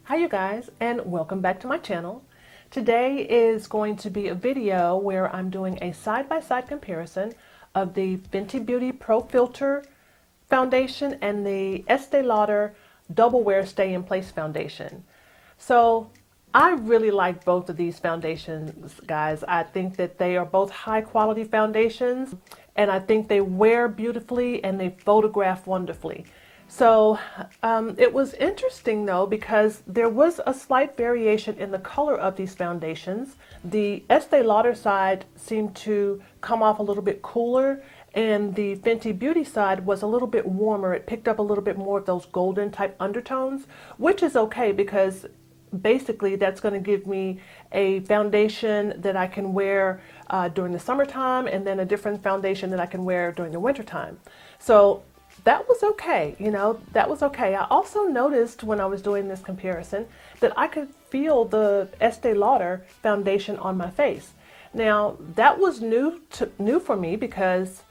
Hi you guys, and welcome back to my channel. Today is going to be a video where I'm doing a side-by-side comparison of the Fenty Beauty Pro Filter foundation and the Estee Lauder Double Wear Stay in Place foundation. So I really like both of these foundations, guys. I think that they are both high quality foundations, and I think they wear beautifully and they photograph wonderfully. So it was interesting though, because there was a slight variation in the color of these foundations. The Estee Lauder side seemed to come off a little bit cooler, and the Fenty Beauty side was a little bit warmer. It picked up a little bit more of those golden type undertones, which is okay because basically that's going to give me a foundation that I can wear during the summertime, and then a different foundation that I can wear during the wintertime. So that was okay, that was okay. I also noticed when I was doing this comparison that I could feel the Estee Lauder foundation on my face. Now that was new for me, because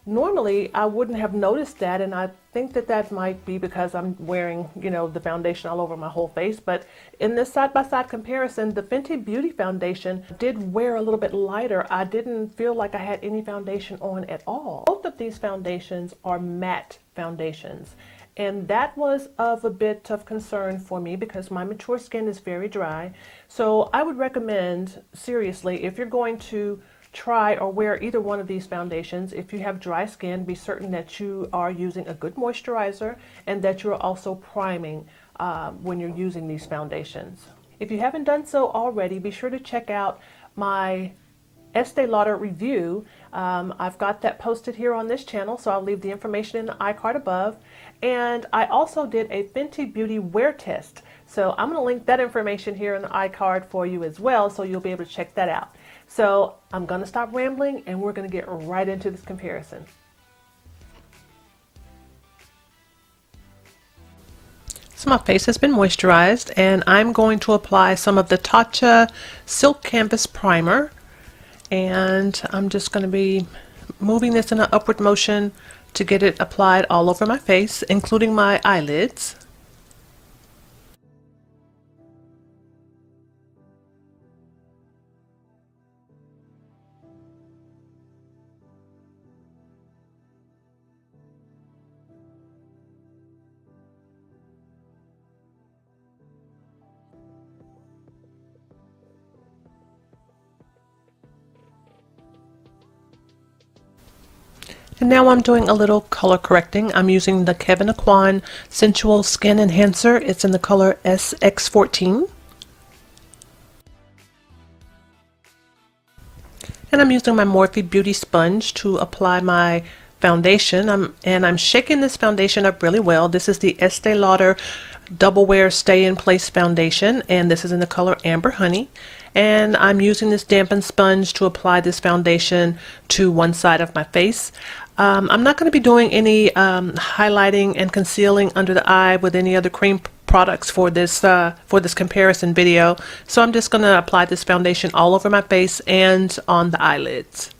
normally I wouldn't have noticed that, and I think that that might be because I'm wearing, the foundation all over my whole face. But in this side-by-side comparison, the Fenty Beauty foundation did wear a little bit lighter. I didn't feel like I had any foundation on at all. Both of these foundations are matte foundations, and that was of a bit of concern for me because my mature skin is very dry. So I would recommend, seriously, if you're going to try or wear either one of these foundations, if you have dry skin, be certain that you are using a good moisturizer and that you're also priming when you're using these foundations. If you haven't done so already, be sure to check out my Estee Lauder review. I've got that posted here on this channel, so I'll leave the information in the iCard above. And I also did a Fenty Beauty wear test, so I'm going to link that information here in the iCard for you as well, so you'll be able to check that out. So I'm going to stop rambling and we're going to get right into this comparison. So my face has been moisturized, and I'm going to apply some of the Tatcha Silk Canvas Primer. And I'm just going to be moving this in an upward motion to get it applied all over my face, including my eyelids. And now I'm doing a little color correcting. I'm using the Kevyn Aucoin Sensual Skin Enhancer. It's in the color SX14. And I'm using my Morphe Beauty Sponge to apply my foundation. I'm shaking this foundation up really well. This is the Estee Lauder Double Wear Stay in Place foundation, and this is in the color Amber Honey. And I'm using this dampened sponge to apply this foundation to one side of my face. I'm not going to be doing any highlighting and concealing under the eye with any other cream products for this comparison video. So I'm just going to apply this foundation all over my face and on the eyelids.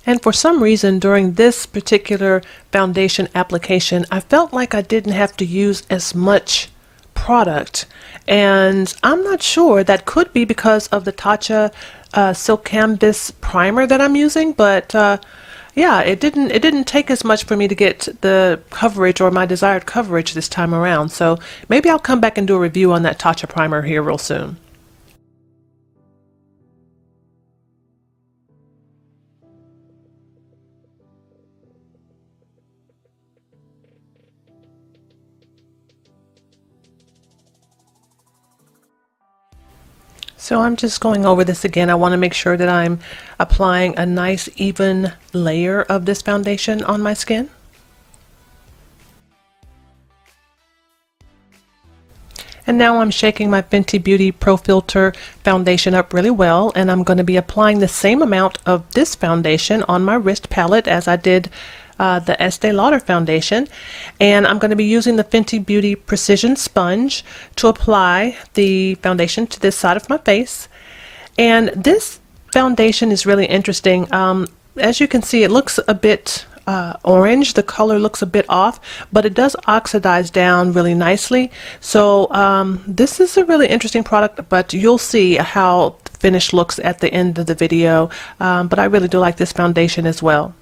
And for some reason during this particular foundation application, I felt like I didn't have to use as much product. And I'm not sure, that could be because of the Tatcha Silk Canvas Primer that I'm using, but yeah, it didn't take as much for me to get the coverage or my desired coverage this time around. So maybe I'll come back and do a review on that Tatcha primer here real soon. So I'm just going over this again. I want to make sure that I'm applying a nice even layer of this foundation on my skin. And now I'm shaking my Fenty Beauty Pro Filter foundation up really well, and I'm going to be applying the same amount of this foundation on my wrist palette as I did the Estee Lauder foundation, and I'm going to be using the Fenty Beauty Precision Sponge to apply the foundation to this side of my face. And this foundation is really interesting. As you can see, it looks a bit orange. The color looks a bit off, but it does oxidize down really nicely. So this is a really interesting product, but you'll see how the finish looks at the end of the video. But I really do like this foundation as well.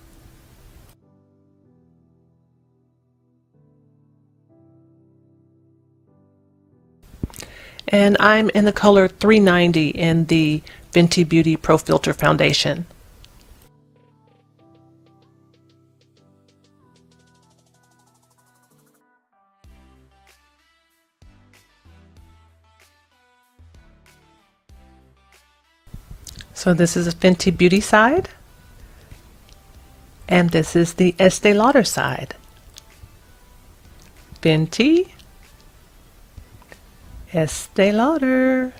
And I'm in the color 390 in the Fenty Beauty Pro Filter foundation. So this is a Fenty Beauty side, and this is the Estee Lauder side. Fenty, Estee Lauder.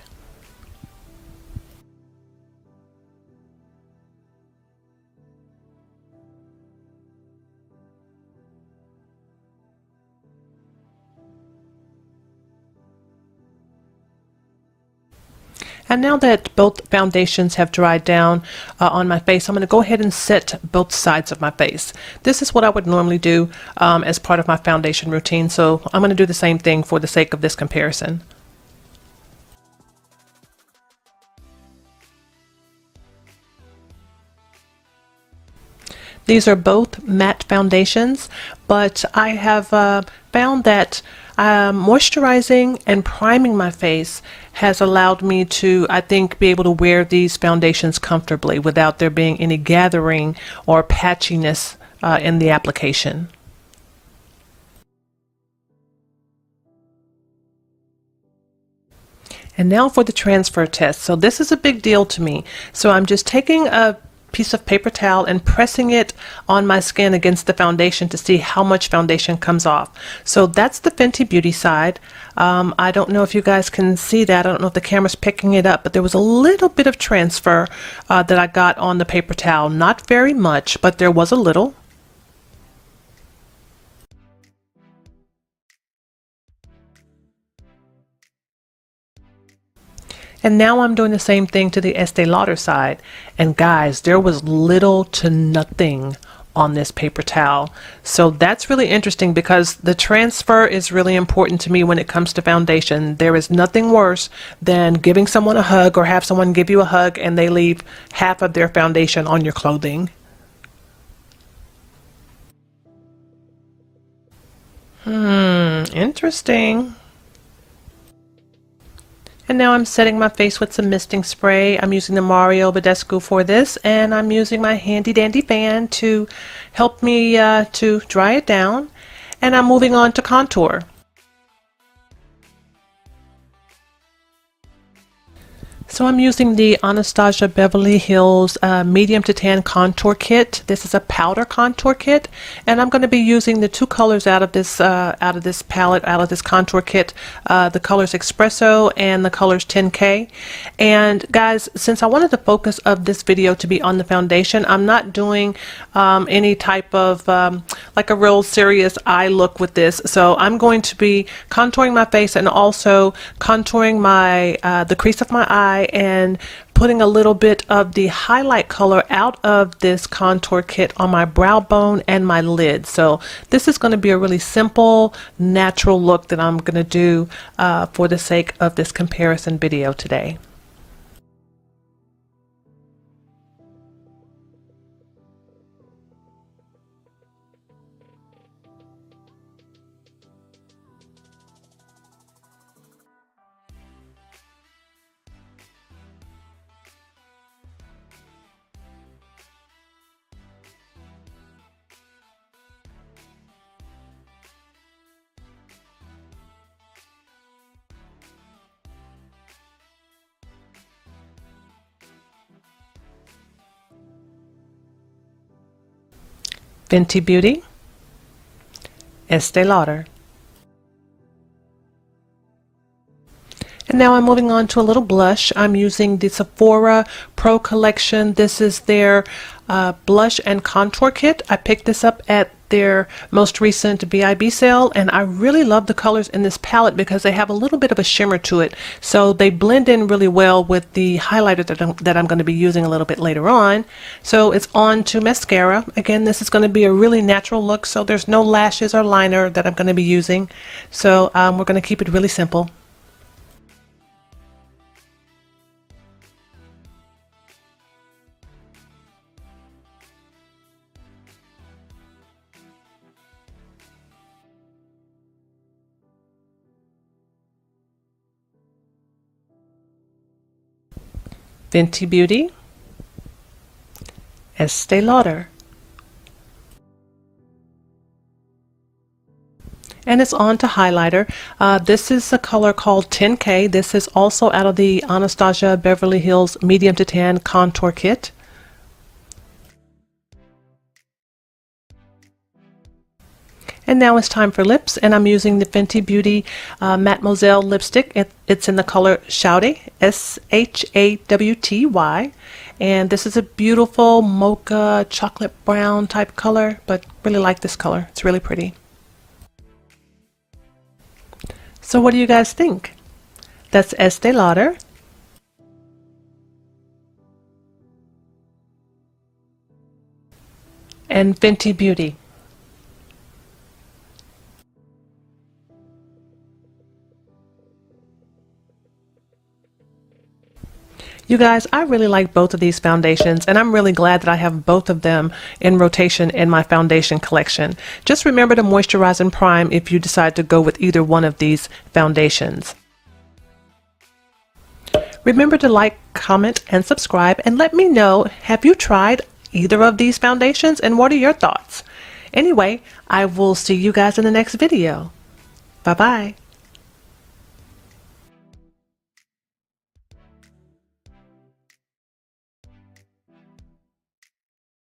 And now that both foundations have dried down on my face, I'm going to go ahead and set both sides of my face. This is what I would normally do as part of my foundation routine, so I'm going to do the same thing for the sake of this comparison. These are both matte foundations, but I have found that moisturizing and priming my face has allowed me to, I think, be able to wear these foundations comfortably without there being any gathering or patchiness in the application. And now for the transfer test. So this is a big deal to me. So I'm just taking a piece of paper towel and pressing it on my skin against the foundation to see how much foundation comes off. So that's the Fenty Beauty side. I don't know if you guys can see that. I don't know if the camera's picking it up, but there was a little bit of transfer that I got on the paper towel. Not very much, but there was a little. And now I'm doing the same thing to the Estee Lauder side. And guys, there was little to nothing on this paper towel. So that's really interesting because the transfer is really important to me when it comes to foundation. There is nothing worse than giving someone a hug or have someone give you a hug and they leave half of their foundation on your clothing. Interesting. And now I'm setting my face with some misting spray. I'm using the Badescu for this, and I'm using my handy dandy fan to help me to dry it down. And I'm moving on to contour. So I'm using the Anastasia Beverly Hills medium to tan contour kit. This is a powder contour kit, and I'm going to be using the two colors out of this palette, out of this contour kit, the colors Espresso and the colors 10K. And guys, since I wanted the focus of this video to be on the foundation, I'm not doing any type of like a real serious eye look with this. So I'm going to be contouring my face and also contouring my the crease of my eye and putting a little bit of the highlight color out of this contour kit on my brow bone and my lid. So this is going to be a really simple, natural look that I'm going to do for the sake of this comparison video today. Fenty Beauty, Estee Lauder. And now I'm moving on to a little blush. I'm using the Sephora Pro Collection. This is their blush and contour kit. I picked this up at their most recent BIB sale, and I really love the colors in this palette because they have a little bit of a shimmer to it, so they blend in really well with the highlighter that I'm going to be using a little bit later on. So it's on to mascara. Again, this is going to be a really natural look, so there's no lashes or liner that I'm going to be using, so we're going to keep it really simple. Fenty Beauty, Estee Lauder. And it's on to highlighter. This is a color called 10K. This is also out of the Anastasia Beverly Hills Medium to Tan Contour Kit. And now it's time for lips, and I'm using the Fenty Beauty Mattemoiselle lipstick. It's in the color Shawty, S-H-A-W-T-Y. And this is a beautiful mocha chocolate brown type color, but really like this color. It's really pretty. So what do you guys think? That's Estee Lauder. And Fenty Beauty. You guys, I really like both of these foundations, and I'm really glad that I have both of them in rotation in my foundation collection. Just remember to moisturize and prime if you decide to go with either one of these foundations. Remember to like, comment, and subscribe, and let me know, have you tried either of these foundations, and what are your thoughts? Anyway, I will see you guys in the next video. Bye-bye.